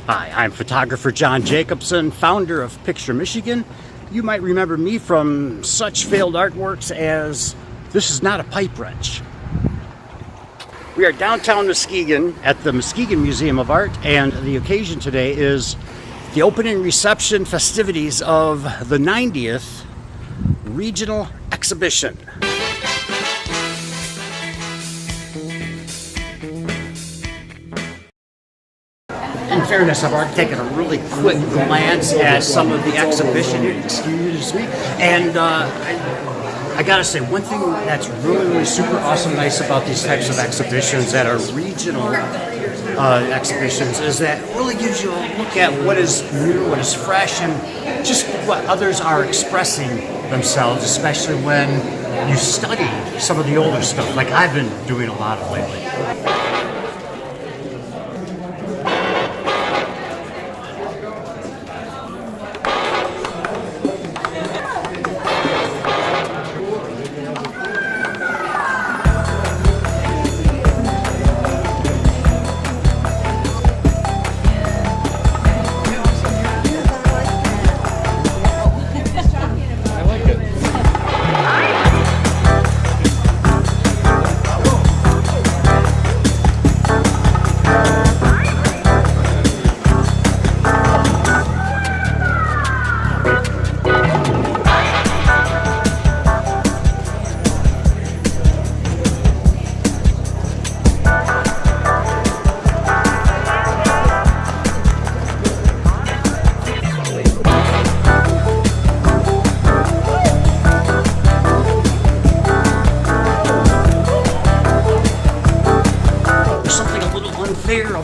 Hi, I'm photographer John Jacobson, founder of Picture Michigan. You might remember me from such failed artworks as This Is Not a Pipe Wrench. We are downtown Muskegon at the Muskegon Museum of Art, and the occasion today is the opening reception festivities of the 90th Regional Exhibition. In fairness, I've already taken a really quick glance at some of the exhibition, excuse me, and I gotta say, one thing that's really super awesome, nice about these types of exhibitions that are regional exhibitions is that it really gives you a look at what is new, what is fresh, and just what others are expressing themselves, especially when you study some of the older stuff, like I've been doing a lot of lately.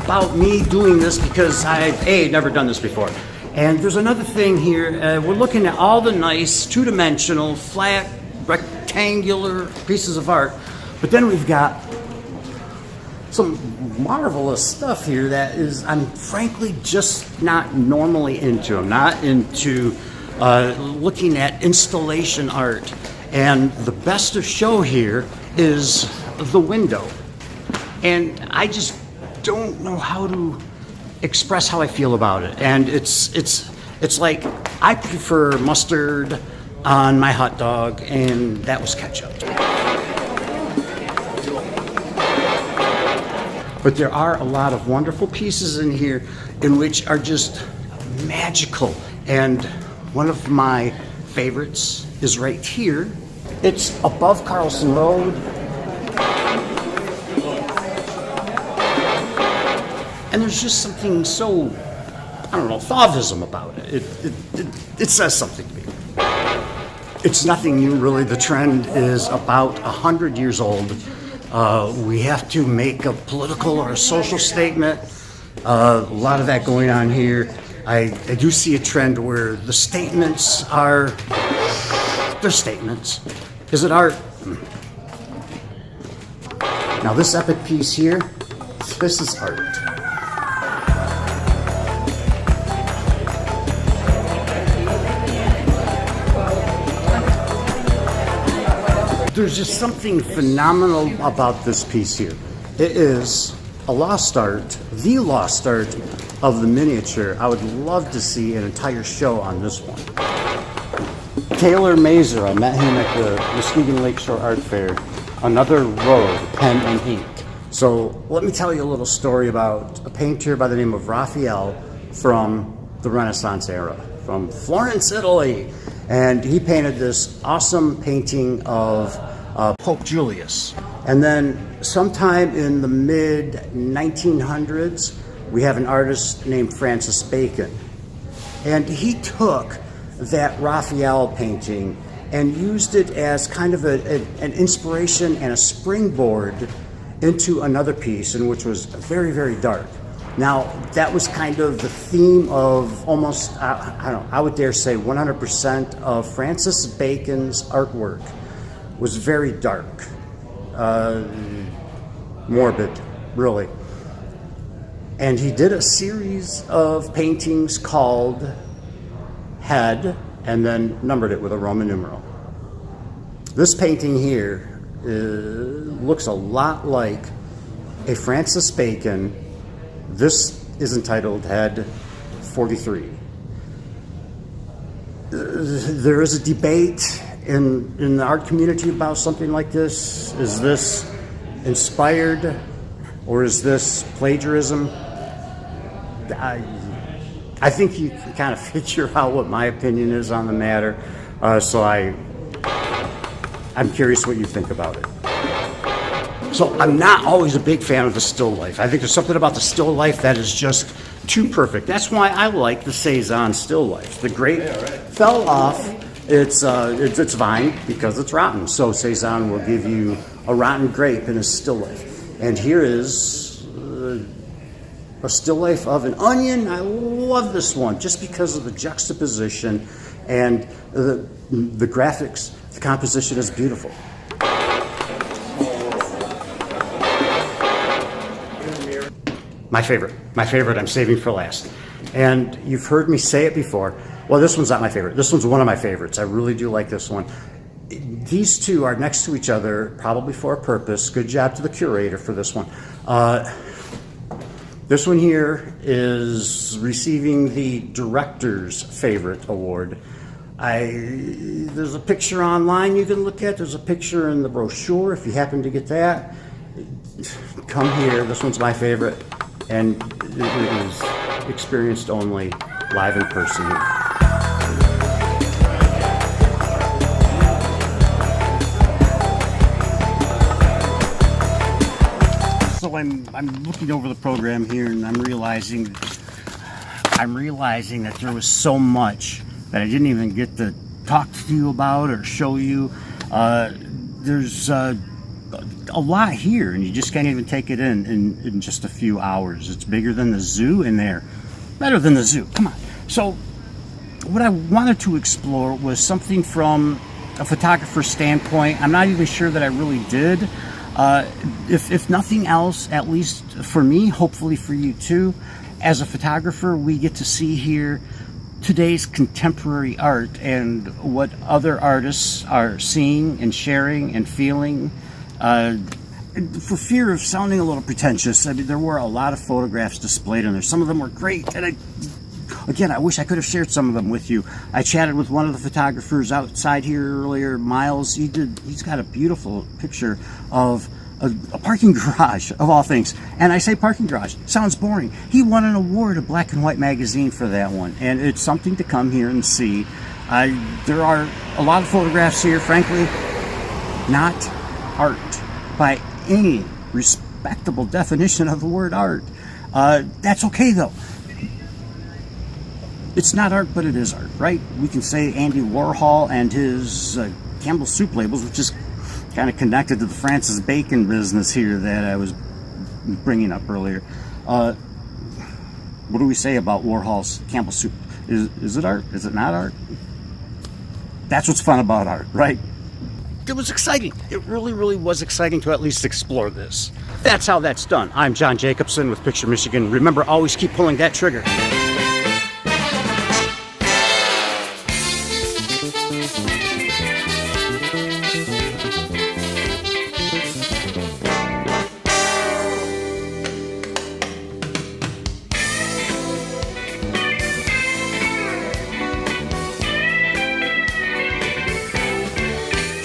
About me doing this because I've never done this before. And there's another thing here. We're looking at all the nice two-dimensional, flat, rectangular pieces of art, but then we've got some marvelous stuff here that is I'm frankly just not normally into. I'm not into looking at installation art. And the best of show here is the window. And I just don't know how to express how I feel about it, and it's like I prefer mustard on my hot dog, and that was ketchup. But there are a lot of wonderful pieces in here in which are just magical, and one of my favorites is right here. It's above Carlson Road. And there's just something so, I don't know, Fauvism about it. It says something to me. It's nothing new, really. The trend is about 100 years old. We have to make a political or a social statement. A lot of that going on here. I do see a trend where the statements are, they're statements. Is it art? Now this epic piece here, this is art. There's just something phenomenal about this piece here. It is a lost art, the lost art of the miniature. I would love to see an entire show on this one. Taylor Mazer, I met him at the Muskegon Lakeshore Art Fair. Another road, pen and ink. So let me tell you a little story about a painter by the name of Raphael from the Renaissance era, from Florence, Italy. And he painted this awesome painting of Pope Julius. And then sometime in the mid-1900s, we have an artist named Francis Bacon. And he took that Raphael painting and used it as kind of an inspiration and a springboard into another piece, in which was very, very dark. Now, that was kind of the theme of almost, I would dare say 100% of Francis Bacon's artwork was very dark, morbid, really. And he did a series of paintings called Head, and then numbered it with a Roman numeral. This painting here looks a lot like a Francis Bacon. This is entitled Head 43. There is a debate in the art community about something like this. Is this inspired or is this plagiarism? I think you can kind of figure out what my opinion is on the matter. So I'm curious what you think about it. So I'm not always a big fan of the still life. I think there's something about the still life that is just too perfect. That's why I like the Cezanne still life. The grape fell off its vine because it's rotten. So Cezanne will give you a rotten grape in a still life. And here is a still life of an onion. I love this one just because of the juxtaposition and the graphics. The composition is beautiful. My favorite I'm saving for last. And you've heard me say it before. Well, this one's not my favorite. This one's one of my favorites. I really do like this one. These two are next to each other, probably for a purpose. Good job to the curator for this one. This one here is receiving the Director's Favorite Award. There's a picture online you can look at. There's a picture in the brochure if you happen to get that. Come here. This one's my favorite. And it is experienced only live in person here. So I'm looking over the program here, and I'm realizing that there was so much that I didn't even get to talk to you about or show you. There's a lot here, and you just can't even take it in just a few hours. It's bigger than the zoo in there. Better than the zoo. Come on. So what I wanted to explore was something from a photographer's standpoint. I'm not even sure that I really did. If nothing else, at least for me, hopefully for you too, as a photographer, we get to see here today's contemporary art and what other artists are seeing and sharing and feeling. For fear of sounding a little pretentious, I mean, there were a lot of photographs displayed in there. Some of them were great, and I wish I could have shared some of them with you. I chatted with one of the photographers outside here earlier, Miles. He's got a beautiful picture of a parking garage, of all things. And I say parking garage, sounds boring. He won an award at Black and White magazine for that one, and it's something to come here and see. There are a lot of photographs here, frankly, not art by any respectable definition of the word art. That's okay though. It's not art, but it is art, right? We can say Andy Warhol and his Campbell soup labels, which is kind of connected to the Francis Bacon business here that I was bringing up earlier. What do we say about Warhol's Campbell soup? Is it art? Is it not art? That's what's fun about art, right? It was exciting. It really, really was exciting to at least explore this. That's how that's done. I'm John Jacobson with Picture Michigan. Remember, always keep pulling that trigger.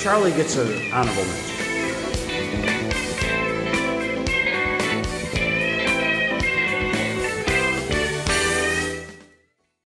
Charlie gets an honorable mention.